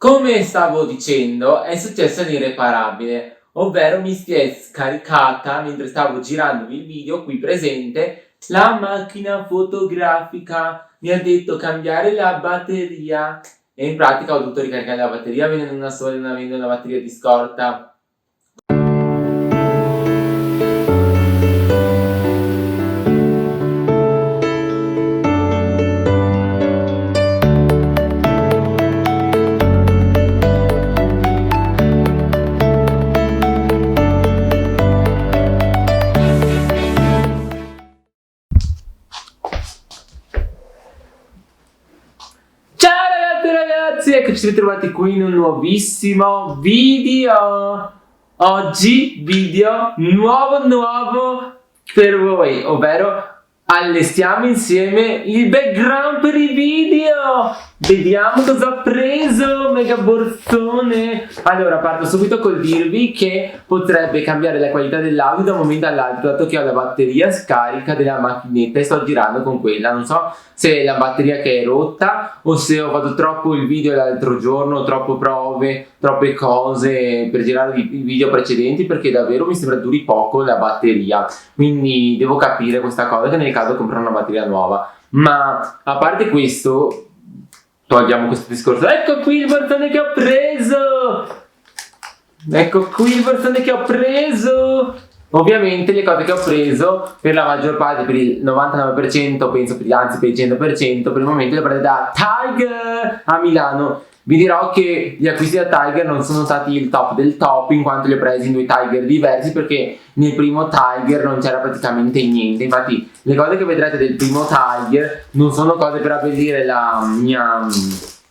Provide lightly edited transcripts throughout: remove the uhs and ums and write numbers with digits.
Come stavo dicendo, è successo l'irreparabile, ovvero mi si è scaricata, mentre stavo girandovi il video qui presente, la macchina fotografica. Mi ha detto cambiare la batteria e in pratica ho dovuto ricaricare la batteria avendo una sola e non avendo una batteria di scorta. Ragazzi, eccoci ritrovati qui in un nuovissimo video. Oggi video nuovo per voi, ovvero allestiamo insieme il background per i video. Vediamo cosa ho preso, mega borsone. Allora, parto subito col dirvi che potrebbe cambiare la qualità dell'audio da un momento all'altro, dato che ho la batteria scarica della macchinetta e sto girando con quella. Non so se è la batteria che è rotta o se ho fatto troppo il video l'altro giorno, troppe prove, troppe cose per girare i video precedenti, perché davvero mi sembra duri poco la batteria. Quindi devo capire questa cosa, che nel caso comprare una batteria nuova. Ma a parte questo, togliamo questo discorso. Ecco qui il borsone che ho preso. Ecco qui il borsone che ho preso. Ovviamente le cose che ho preso, per la maggior parte, per il 99%, penso, anzi per il 100%, per il momento le ho prese da Tiger a Milano. Vi dirò che gli acquisti da Tiger non sono stati il top del top, in quanto li ho presi in due Tiger diversi, perché nel primo Tiger non c'era praticamente niente. Infatti le cose che vedrete del primo Tiger non sono cose per abbellire la mia,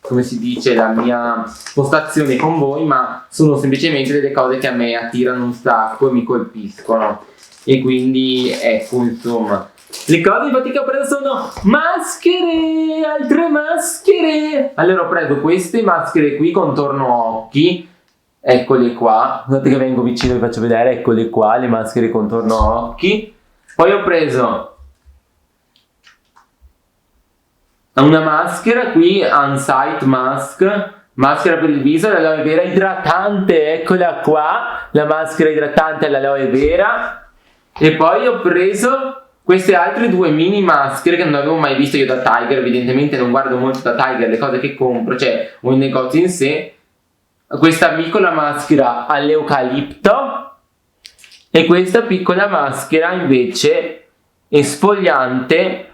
come si dice, la mia postazione con voi, ma sono semplicemente delle cose che a me attirano un sacco e mi colpiscono. E quindi ecco, insomma, le cose infatti che ho preso sono maschere, altre maschere. Allora ho preso queste maschere qui contorno occhi, eccole qua, guardate che vengo vicino e vi faccio vedere, eccole qua le maschere contorno occhi. Poi ho preso una maschera qui, On-Site Mask, maschera per il viso, l'aloe vera idratante, eccola qua, la maschera idratante all'aloe vera. E poi ho preso queste altre due mini maschere che non avevo mai visto io da Tiger. Evidentemente non guardo molto da Tiger le cose che compro, cioè un negozio in sé. Questa piccola maschera all'eucalipto e questa piccola maschera invece esfoliante,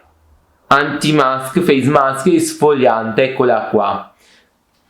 anti-mask, face mask esfoliante, eccola qua.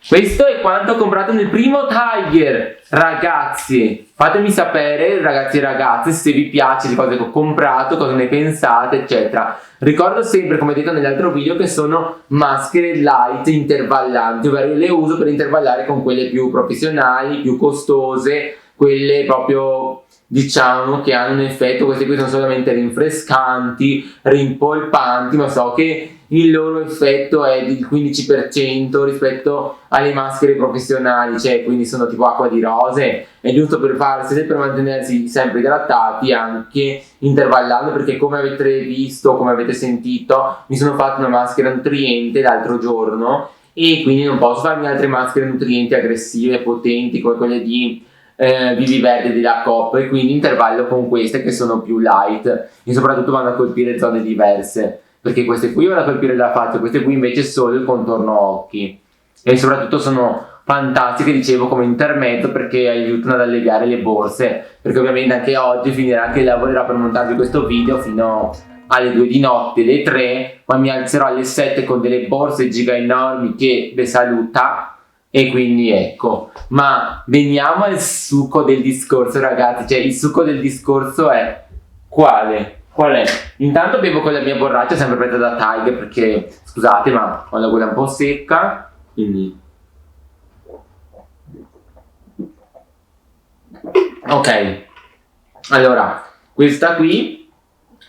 Questo è quanto ho comprato nel primo Tiger. Ragazzi, fatemi sapere, ragazzi e ragazze, se vi piace le cose che ho comprato, cosa ne pensate, eccetera. Ricordo sempre, come detto nell'altro video, che sono maschere light intervallanti, ovvero io le uso per intervallare con quelle più professionali, più costose, quelle proprio, diciamo, che hanno un effetto. Queste qui sono solamente rinfrescanti, rimpolpanti, ma so che il loro effetto è del 15% rispetto alle maschere professionali, cioè quindi sono tipo acqua di rose. È giusto per farsi, per mantenersi sempre idratati, anche intervallando, perché come avete visto, come avete sentito, mi sono fatto una maschera nutriente l'altro giorno e quindi non posso farmi altre maschere nutrienti aggressive, potenti, come quelle di Vivi Verde della Coop, e quindi intervallo con queste che sono più light e soprattutto vanno a colpire zone diverse, perché queste qui vanno a colpire la faccia, queste qui invece solo il contorno occhi, e soprattutto sono fantastiche, dicevo, come intermezzo, perché aiutano ad alleviare le borse, perché ovviamente anche oggi finirà, anche lavorerò per montarvi questo video fino alle 2 di notte, le 3, poi mi alzerò alle 7 con delle borse giga enormi che vi saluta. E quindi ecco, ma veniamo al succo del discorso, ragazzi. Cioè il succo del discorso è quale? Qual è? Intanto bevo con la mia borraccia sempre presa da Tiger, perché scusate ma ho la gola un po' secca, quindi ok. Allora, questa qui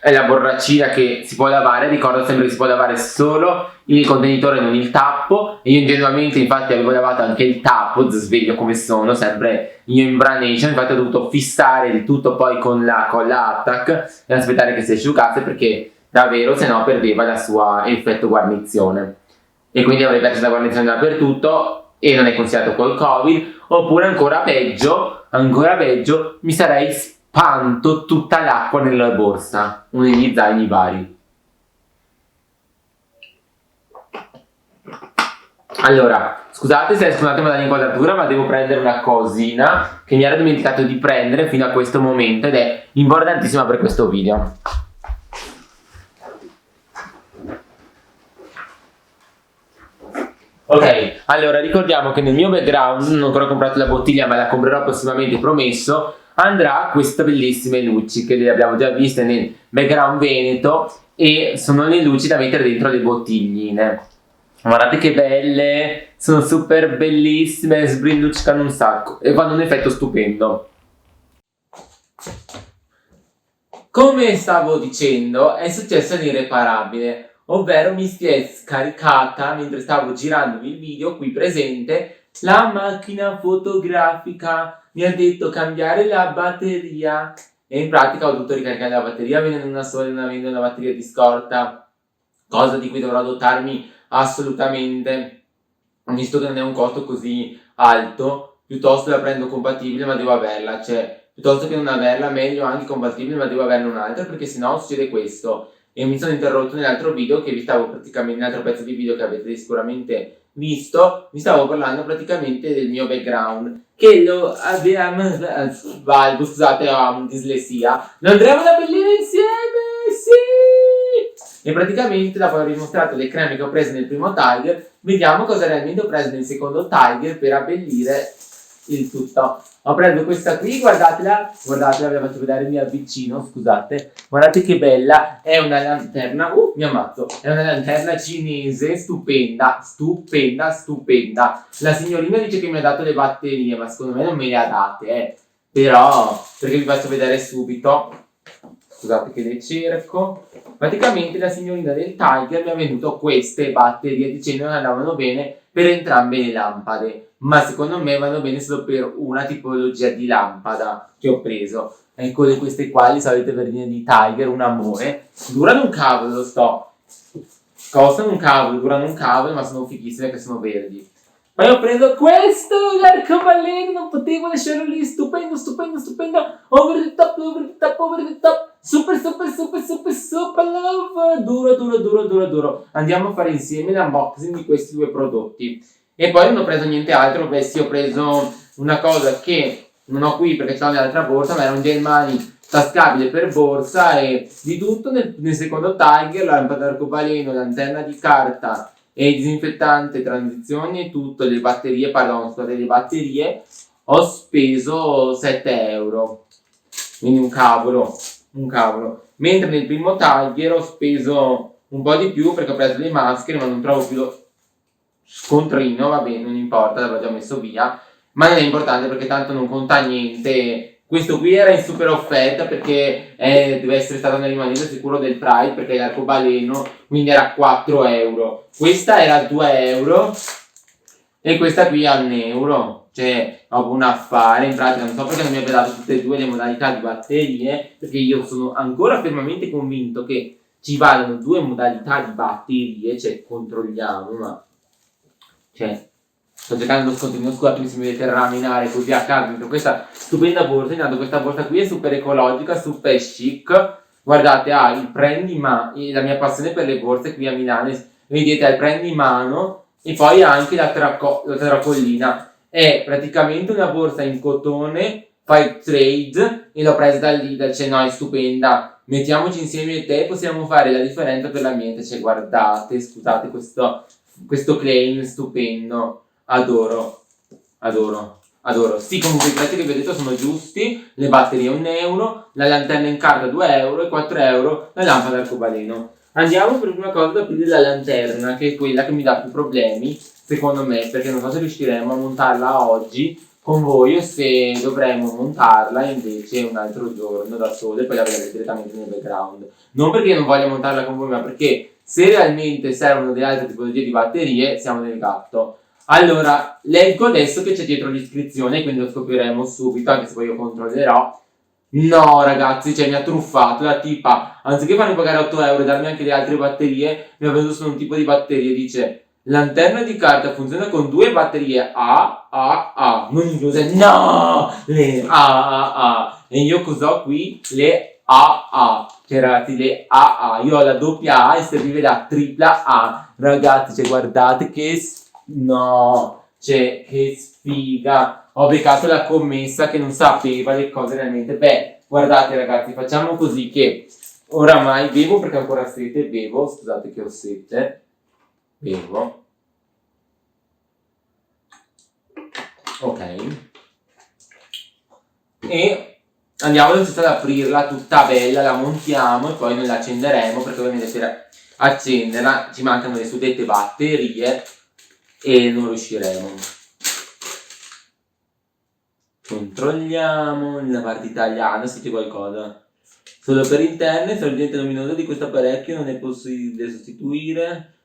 è la borraccina che si può lavare. Ricordo sempre che si può lavare solo il contenitore, non il tappo. E io ingenuamente infatti avevo lavato anche il tappo, sveglio come sono, sempre io in Branation. Infatti ho dovuto fissare il tutto poi con la colla Attack e aspettare che si asciugasse, perché davvero se no perdeva la sua effetto guarnizione e quindi avrei perso la guarnizione dappertutto. e non è considerato col Covid, oppure ancora peggio, mi sarei spanto tutta l'acqua nella borsa, uno degli zaini vari. Allora, scusate se scusate dall'inquadratura, ma devo prendere una cosina che mi ero dimenticato di prendere fino a questo momento ed è importantissima per questo video. Ok, allora ricordiamo che nel mio background, non ho ancora comprato la bottiglia ma la comprerò prossimamente, promesso, andrà queste bellissime luci che le abbiamo già viste nel background veneto e sono le luci da mettere dentro le bottigline. Guardate che belle, sono super bellissime, sbrilluccicano un sacco e fanno un effetto stupendo. Come stavo dicendo, è successo l'irreparabile, ovvero mi si è scaricata, mentre stavo girando il video qui presente, la macchina fotografica. Mi ha detto cambiare la batteria e in pratica ho dovuto ricaricare la batteria avendo una sola e non avendo una batteria di scorta, cosa di cui dovrò dotarmi assolutamente, visto che non è un costo così alto. Piuttosto la prendo compatibile ma devo averla, cioè piuttosto che non averla meglio anche compatibile ma devo averne un'altra, perché sennò succede questo. E mi sono interrotto nell'altro video che vi stavo praticamente, nell'altro pezzo di video che avete sicuramente visto, vi stavo parlando praticamente del mio background, che lo abbiamo, scusate, ho dislessia, lo andremo ad abbellire insieme, sì! E praticamente dopo aver dimostrato le creme che ho preso nel primo Tiger, vediamo cosa realmente ho preso nel secondo Tiger per abbellire il tutto. Ho preso questa qui, guardatela, vi faccio vedere, mi avvicino, scusate, guardate che bella, è una lanterna, mi ammazzo, è una lanterna cinese, stupenda, la signorina dice che mi ha dato le batterie, ma secondo me non me le ha date, però, perché vi faccio vedere subito, scusate che le cerco. Praticamente la signorina del Tiger mi ha venduto queste batterie dicendo che andavano bene per entrambe le lampade, ma secondo me vanno bene solo per una tipologia di lampada che ho preso. Ecco queste qua, le solite verdine di Tiger, un amore. Durano un cavolo, costano un cavolo, durano un cavolo, ma sono fighissime che sono verdi. Poi ho preso questo, l'arcobaleno, non potevo lasciarlo lì, stupendo, over the top, super love, duro. Andiamo a fare insieme l'unboxing di questi due prodotti. E poi non ho preso niente altro, ho preso una cosa che non ho qui perché ce l'ho nell'altra borsa, ma era un gel mani tascabile per borsa e di tutto nel secondo Tiger, la lampada d'arcobaleno, l'antenna di carta e il disinfettante, transizioni e tutto, le batterie, ho speso 7 euro, quindi un cavolo, mentre nel primo Tiger ho speso un po' di più perché ho preso le maschere ma non trovo più lo scontrino, va bene, non importa, l'avevo già messo via, ma non è importante perché tanto non conta niente. Questo qui era in super offerta perché deve essere stato nel rimanere sicuro del Pride perché è l'arcobaleno, quindi era 4 euro. Questa era 2 euro e questa qui a 1 euro. Cioè, ho un affare, in pratica non so perché non mi abbia dato tutte e due le modalità di batterie, perché io sono ancora fermamente convinto che ci vadano due modalità di batterie, cioè controlliamo, ma cioè sto cercando lo scontrino, scusatemi se mi vedete ramminare così a caso dentro questa stupenda borsa. Intanto questa borsa qui è super ecologica, super chic, guardate, ha il prendi mano, la mia passione per le borse qui a Milano, vedete, ha il prendi mano e poi ha anche la tracollina. È praticamente una borsa in cotone, fai trade, e l'ho presa da Lidl, cioè no, è stupenda. Mettiamoci insieme e te, possiamo fare la differenza per l'ambiente, cioè guardate, scusate questo claim stupendo, adoro. Sì, comunque i prezzi che vi ho detto sono giusti, le batterie 1 euro, la lanterna in carta 2 euro e 4 euro la lampada d'arcobaleno. Andiamo per prima cosa ad aprire la lanterna, che è quella che mi dà più problemi, secondo me, perché non so se riusciremo a montarla oggi con voi o se dovremo montarla invece un altro giorno da sole e poi la vedrete direttamente nel background. Non perché non voglio montarla con voi, ma perché se realmente servono delle altre tipologie di batterie, siamo nel gatto. Allora, leggo adesso che c'è dietro l'iscrizione, quindi lo scopriremo subito, anche se poi io controllerò. No, ragazzi, cioè mi ha truffato la tipa. Anziché farmi pagare 8 euro e darmi anche le altre batterie, mi ha venduto solo un tipo di batterie. Dice Lanterna di carta funziona con 2 batterie A, non incluse, no! Le A. E io cos'ho qui? Le AA. Cioè ragazzi, le AA. Io ho la doppia A e serviva la tripla A. Ragazzi, cioè guardate no! Cioè, che sfiga. Ho beccato la commessa che non sapeva le cose realmente. Beh, guardate ragazzi, facciamo così che oramai bevo perché ancora sete, bevo, scusate che ho sete. Bevo. Ok. E andiamo ad aprirla tutta bella, la montiamo e poi noi la accenderemo perché ovviamente per accenderla ci mancano le suddette batterie e non riusciremo. Controlliamo nella parte italiana se c'è qualcosa. Solo per internet, se l'urgente luminoso di questo apparecchio non è possibile sostituire.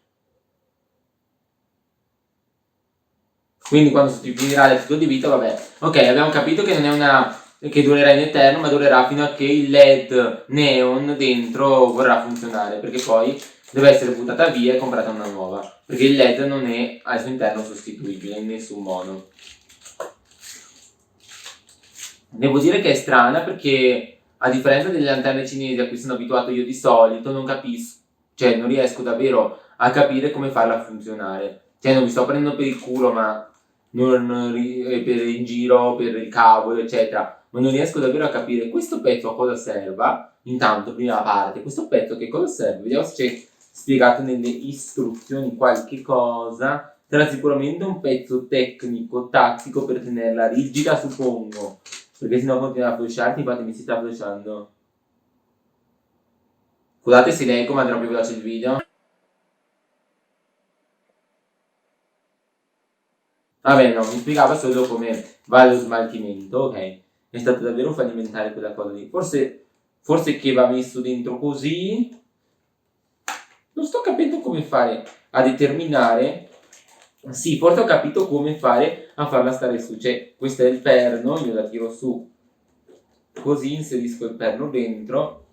Quindi quando finirà il ciclo di vita, vabbè. Ok, abbiamo capito che non è una che durerà in eterno, ma durerà fino a che il LED neon dentro vorrà funzionare, perché poi deve essere buttata via e comprata una nuova, perché il LED non è al suo interno sostituibile in nessun modo. Devo dire che è strana perché a differenza delle lanterne cinesi a cui sono abituato io di solito, non capisco, cioè non riesco davvero a capire come farla funzionare. Cioè non mi sto prendendo per il culo, ma per in giro, per il cavolo, eccetera. Ma non riesco davvero a capire questo pezzo a cosa serva. Intanto, prima parte, questo pezzo che cosa serve? Vediamo se c'è spiegato nelle istruzioni qualche cosa. Sarà sicuramente un pezzo tecnico, tattico per tenerla rigida, suppongo. Perché sennò continua a flasharti, infatti mi si sta flashando. Scusate se leggo, ma andrà più veloce il video. Vabbè, no, mi spiegava solo come va lo smaltimento, ok. È stato davvero fallimentare quella cosa lì. Forse che va messo dentro così. Non sto capendo come fare a determinare. Sì, forse ho capito come fare a farla stare su. Cioè, questo è il perno, io la tiro su. Così inserisco il perno dentro.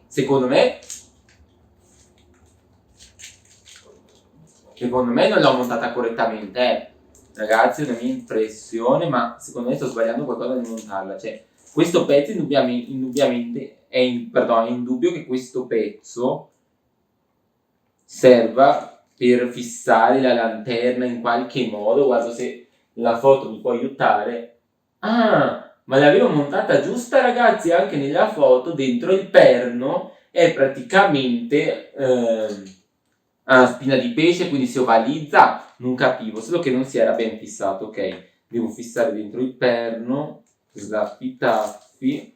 Secondo me non l'ho montata correttamente, ragazzi, è una mia impressione, ma secondo me sto sbagliando qualcosa nel montarla. Cioè, questo pezzo indubbiamente è indubbio che questo pezzo serva per fissare la lanterna in qualche modo. Guardo se la foto mi può aiutare. Ah, ma l'avevo montata giusta, ragazzi, anche nella foto dentro il perno è praticamente a spina di pesce, quindi si ovalizza. Non capivo, solo che non si era ben fissato. Ok, devo fissare dentro il perno, slappi taffi,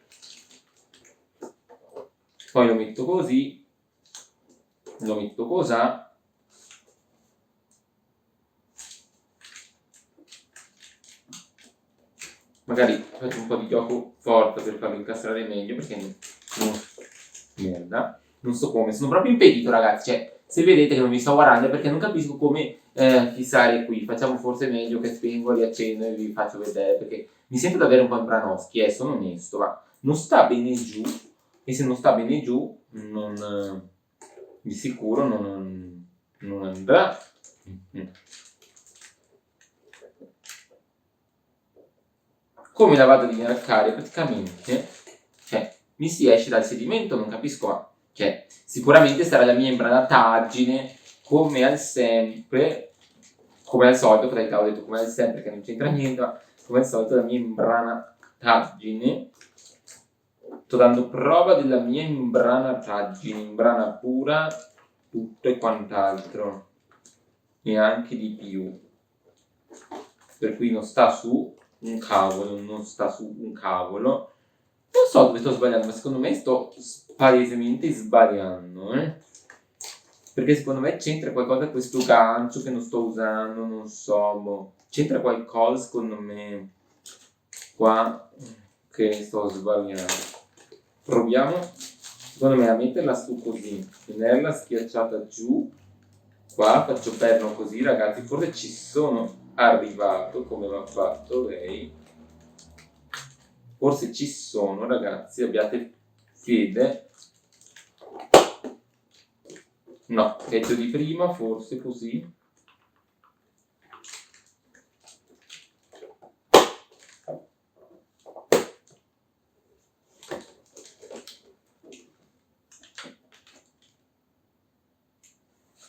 poi lo metto così, lo metto così. Magari faccio un po' di gioco forte per farlo incastrare meglio, perché merda, non so come, sono proprio impedito, ragazzi. Cioè, se vedete che non mi sto guardando è perché non capisco come fissare qui. Facciamo forse meglio che spengo, riaccendo e vi faccio vedere, perché mi sento davvero un po' in Branoschi, sono onesto, ma non sta bene giù, e se non sta bene giù di sicuro non andrà. Come la vado a dimeccare? Praticamente, cioè, mi si esce dal sedimento, non capisco, ma cioè, sicuramente sarà la mia imbranataggine, come al sempre, come al solito, ho detto come al sempre che non c'entra niente, ma come al solito la mia imbranataggine, sto dando prova della mia imbranataggine, imbrana pura, tutto e quant'altro, e anche di più, per cui non sta su un cavolo, non sta su un cavolo. Non so dove sto sbagliando, ma secondo me sto palesemente sbagliando, perché secondo me c'entra qualcosa questo gancio che non sto usando, non so, boh. C'entra qualcosa secondo me qua che sto sbagliando. Proviamo, secondo me, a metterla su così, tenerla schiacciata giù, qua faccio perno così, ragazzi, forse ci sono arrivato come l'ha fatto lei, forse ci sono, ragazzi, abbiate fede. No, peggio di prima, forse così.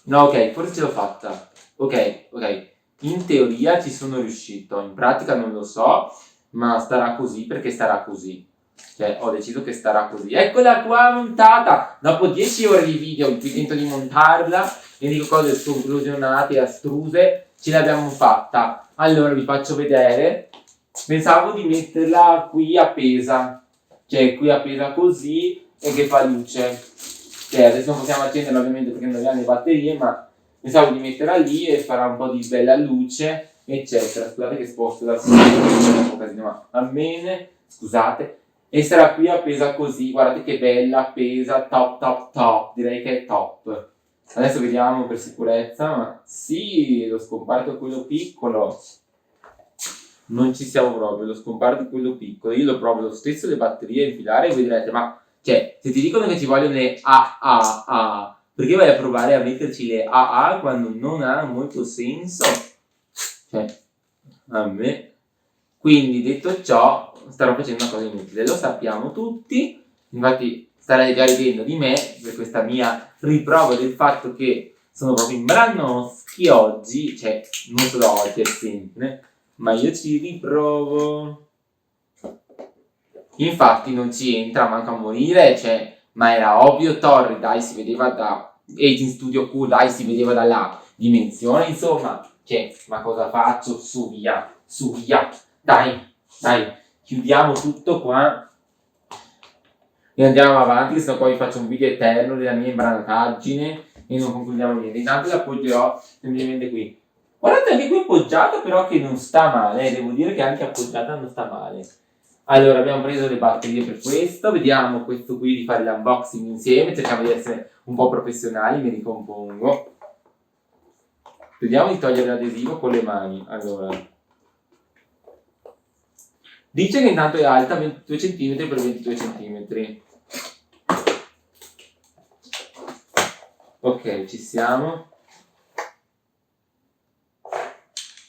No, ok, forse ce l'ho fatta. Ok. In teoria ci sono riuscito, in pratica non lo so, ma starà così perché starà così. Cioè, ho deciso che starà così. Eccola qua montata! Dopo 10 ore di video in cui tento di montarla e dico cose sconclusionate e astruse, ce l'abbiamo fatta. Allora, vi faccio vedere. Pensavo di metterla qui appesa. Cioè, qui appesa così e che fa luce. Cioè, adesso non possiamo accenderla ovviamente perché non abbiamo le batterie, ma pensavo di metterla lì e farà un po' di bella luce, eccetera. Scusate che sposto da casino, ma va bene, scusate. E sarà qui appesa così, guardate che bella, appesa, top, direi che è top. Adesso vediamo per sicurezza, ma sì, lo scomparto è quello piccolo. Non ci siamo proprio, lo scomparto è quello piccolo. Io lo provo lo stesso le batterie a infilare e voi direte, ma cioè, se ti dicono che ci vogliono le AAA, perché vai a provare a metterci le AA quando non ha molto senso? Cioè, a me. Quindi, detto ciò, starò facendo una cosa inutile. Lo sappiamo tutti, infatti starete già ridendo di me per questa mia riprova del fatto che sono proprio in brannoschi oggi, cioè, non solo oggi, è sempre, ma io ci riprovo. Infatti non ci entra manco a morire, cioè, ma era ovvio. Torri, dai, si vedeva da Agent Studio Q, dai, si vedeva dalla dimensione, insomma, cioè, ma cosa faccio? Su via, dai, chiudiamo tutto qua e andiamo avanti, se no poi faccio un video eterno della mia imbranataggine e non concludiamo niente. Intanto l'appoggerò semplicemente qui. Guardate anche qui appoggiata, però che non sta male, devo dire che anche appoggiata non sta male. Allora, abbiamo preso le batterie per questo, vediamo questo qui di fare l'unboxing insieme, cerchiamo di essere un po' professionali, mi ricompongo. Vediamo di togliere l'adesivo con le mani, allora. Dice che intanto è alta 22 cm per 22 cm. Ok, ci siamo.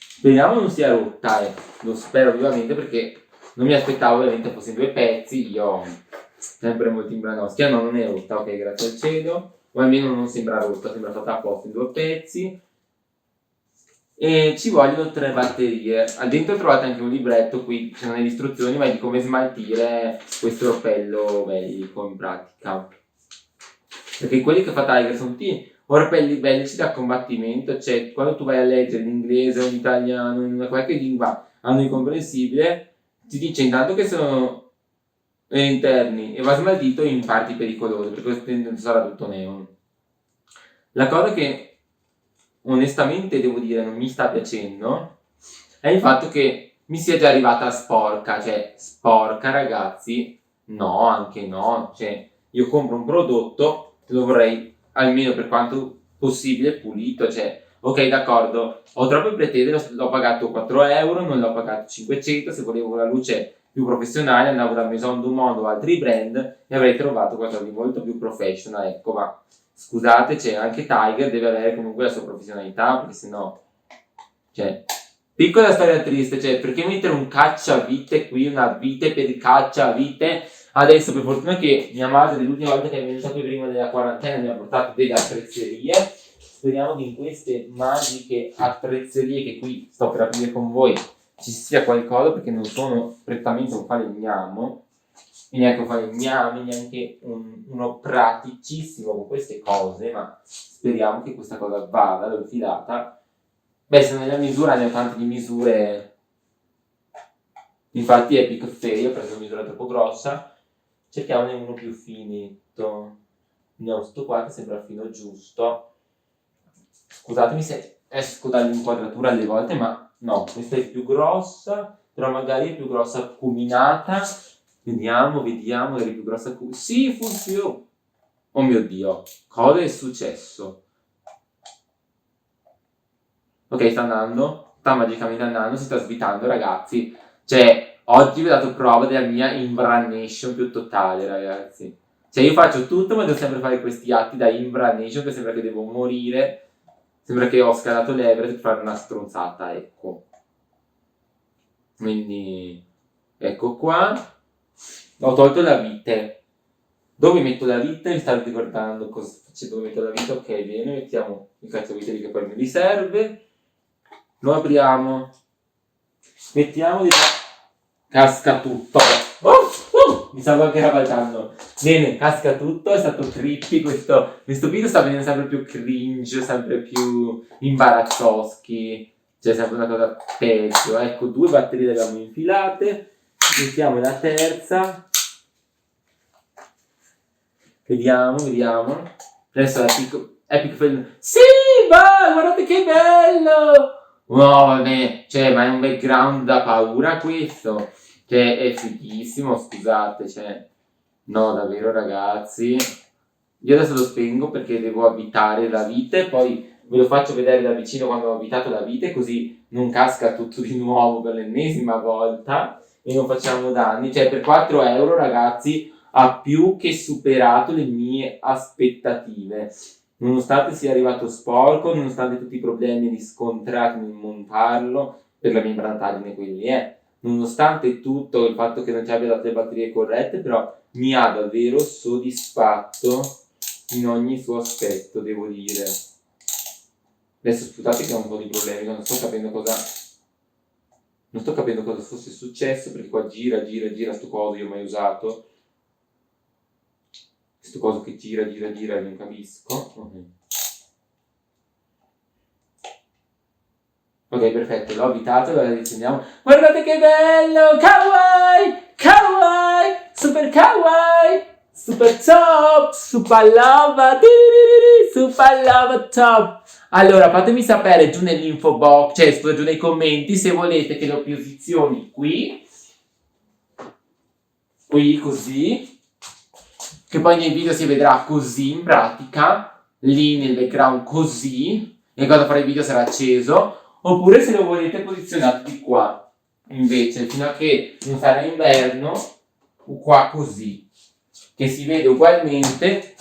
Speriamo non sia rotta, lo spero vivamente perché non mi aspettavo ovviamente fosse in due pezzi, io sempre molto imbranoschi. No, non è rotta, ok, grazie al cielo, o almeno non sembra rotta, sembra fatta apposta in due pezzi. E ci vogliono 3 batterie. Al dentro trovate anche un libretto, qui ci sono le istruzioni, ma è di come smaltire questo orpello bellico in pratica. Perché quelli che fa Tiger sono tutti orpelli bellici da combattimento, cioè quando tu vai a leggere in inglese o in italiano, in una qualche lingua a noi comprensibile, ti dice intanto che sono interni e va smaltito in parti pericolose, per questo non sarà tutto neon. La cosa che onestamente devo dire non mi sta piacendo è il fatto che mi sia già arrivata sporca, cioè sporca ragazzi, no, anche no, cioè io compro un prodotto, lo vorrei almeno per quanto possibile pulito, cioè ok d'accordo, ho troppe pretese, l'ho pagato 4 euro, non l'ho pagato 500, se volevo la luce più professionale andavo da Maison du Monde o altri brand e avrei trovato qualcosa di molto più professional, ecco, ma scusate, cioè anche Tiger deve avere comunque la sua professionalità, perché sennò, cioè, piccola storia triste, cioè, perché mettere un cacciavite qui, una vite per il cacciavite? Adesso, per fortuna che mia madre, l'ultima volta che è venuta qui prima della quarantena, mi ha portato delle attrezzerie. Speriamo che in queste magiche attrezzerie che qui sto per aprire con voi ci sia qualcosa, perché non sono prettamente un falegname, e neanche un falegname, neanche uno praticissimo con queste cose, ma speriamo che questa cosa vada, l'ho infilata. Beh, se nella misura ne ho tante di misure, infatti Epic Fail, ho preso una misura troppo grossa, cerchiamone uno più finetto. Andiamo sto qua che sembra fino giusto. Scusatemi se esco dall'inquadratura alle volte, ma no, questa è più grossa, però magari è più grossa acuminata. Vediamo, è più grossa acuminata. Sì, funziona! Oh mio Dio, cosa è successo? Ok, sta andando, sta magicamente andando, si sta svitando ragazzi. Cioè, oggi vi ho dato prova della mia imbranation più totale ragazzi. Cioè io faccio tutto, ma devo sempre fare questi atti da imbranation che sembra che devo morire. Sembra che ho scalato l'Everest per fare una stronzata, ecco. Quindi, ecco qua. Ho tolto la vite. Dove metto la vite? Mi stavo ricordando cosa faccio, dove metto la vite. Ok, bene, mettiamo il cacciavite lì che poi mi riserve. Lo apriamo. Mettiamo di... Casca tutto. Mi stavo anche rabaltando. Bene, casca tutto, è stato creepy questo video sta venendo sempre più cringe, sempre più imbarazzoschi, cioè sempre una cosa peggio. Ecco, 2 batterie le abbiamo infilate, mettiamo la terza, vediamo, adesso la Epic Fail. Sì, va, guardate che bello! No, vabbè, cioè, ma è un background da paura questo, che è fighissimo, scusate, cioè... No, davvero ragazzi, io adesso lo spengo perché devo avvitare la vite, poi ve lo faccio vedere da vicino quando ho avvitato la vite, così non casca tutto di nuovo per l'ennesima volta e non facciamo danni. Cioè per 4 euro ragazzi ha più che superato le mie aspettative, nonostante sia arrivato sporco, nonostante tutti i problemi riscontrati nel montarlo, per la mia imbrantaggine quelli nonostante tutto il fatto che non ci abbia dato le batterie corrette, però mi ha davvero soddisfatto in ogni suo aspetto, devo dire. Adesso scusate che ho un po' di problemi, non sto capendo cosa fosse successo, perché qua gira sto coso, io ho mai usato. Sto coso che gira e non capisco. Ok, perfetto, l'ho avvitato, allora disegniamo. Guardate che bello! Kawaii! Kawaii! Super kawaii! Super top! Super lava! Super lava top! Allora, fatemi sapere giù nell'info box, cioè scusa, giù nei commenti, se volete che lo posizioni qui così, che poi nei video si vedrà così in pratica, lì nel background così, e quando farò il video sarà acceso. Oppure se lo volete posizionato di qua, invece, fino a che non sarà inverno, qua così, che si vede ugualmente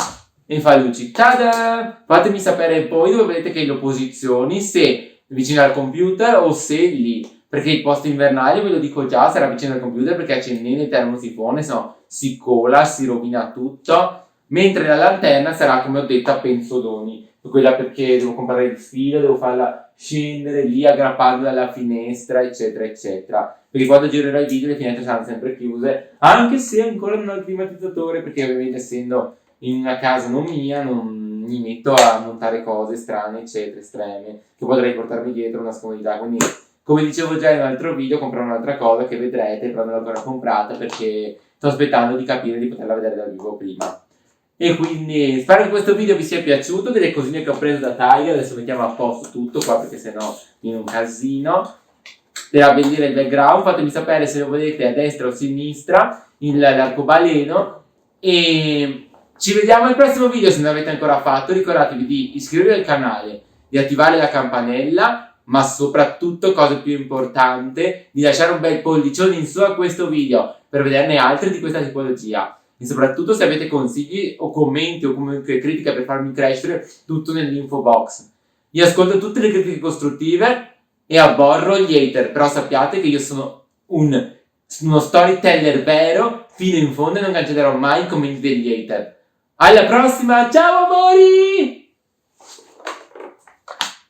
e fa luci. Tada! Fatemi sapere poi dove volete che lo posizioni, se vicino al computer o se lì, perché il posto invernale, ve lo dico già, sarà vicino al computer perché accendendo il termosifone, se no si cola, si rovina tutto, mentre la lanterna sarà, come ho detto, a penzoloni. Quella perché devo comprare il filo, devo farla scendere lì, aggrapparla alla finestra, eccetera, eccetera. Perché quando girerò i video le finestre saranno sempre chiuse, anche se ancora non ho il climatizzatore, perché ovviamente essendo in una casa non mia, non mi metto a montare cose strane, eccetera, estreme, che potrei portarmi dietro una scomodità. Quindi, come dicevo già in un altro video, comprerò un'altra cosa che vedrete, però non l'ho ancora comprata perché sto aspettando di capire di poterla vedere dal vivo prima. E quindi spero che questo video vi sia piaciuto, delle cosine che ho preso da Tiger. Adesso mettiamo a posto tutto qua perché sennò viene un casino. Per abbellire il background fatemi sapere se lo volete a destra o a sinistra l'arcobaleno, e ci vediamo al prossimo video. Se non l'avete ancora fatto ricordatevi di iscrivervi al canale, di attivare la campanella, ma soprattutto, cosa più importante, di lasciare un bel pollicione in su a questo video per vederne altri di questa tipologia. E soprattutto se avete consigli o commenti o comunque critiche per farmi crescere, tutto nell'info box. Io ascolto tutte le critiche costruttive e aborro gli hater, però sappiate che io sono uno storyteller vero fino in fondo e non cancellerò mai i commenti degli hater. Alla prossima, ciao amori!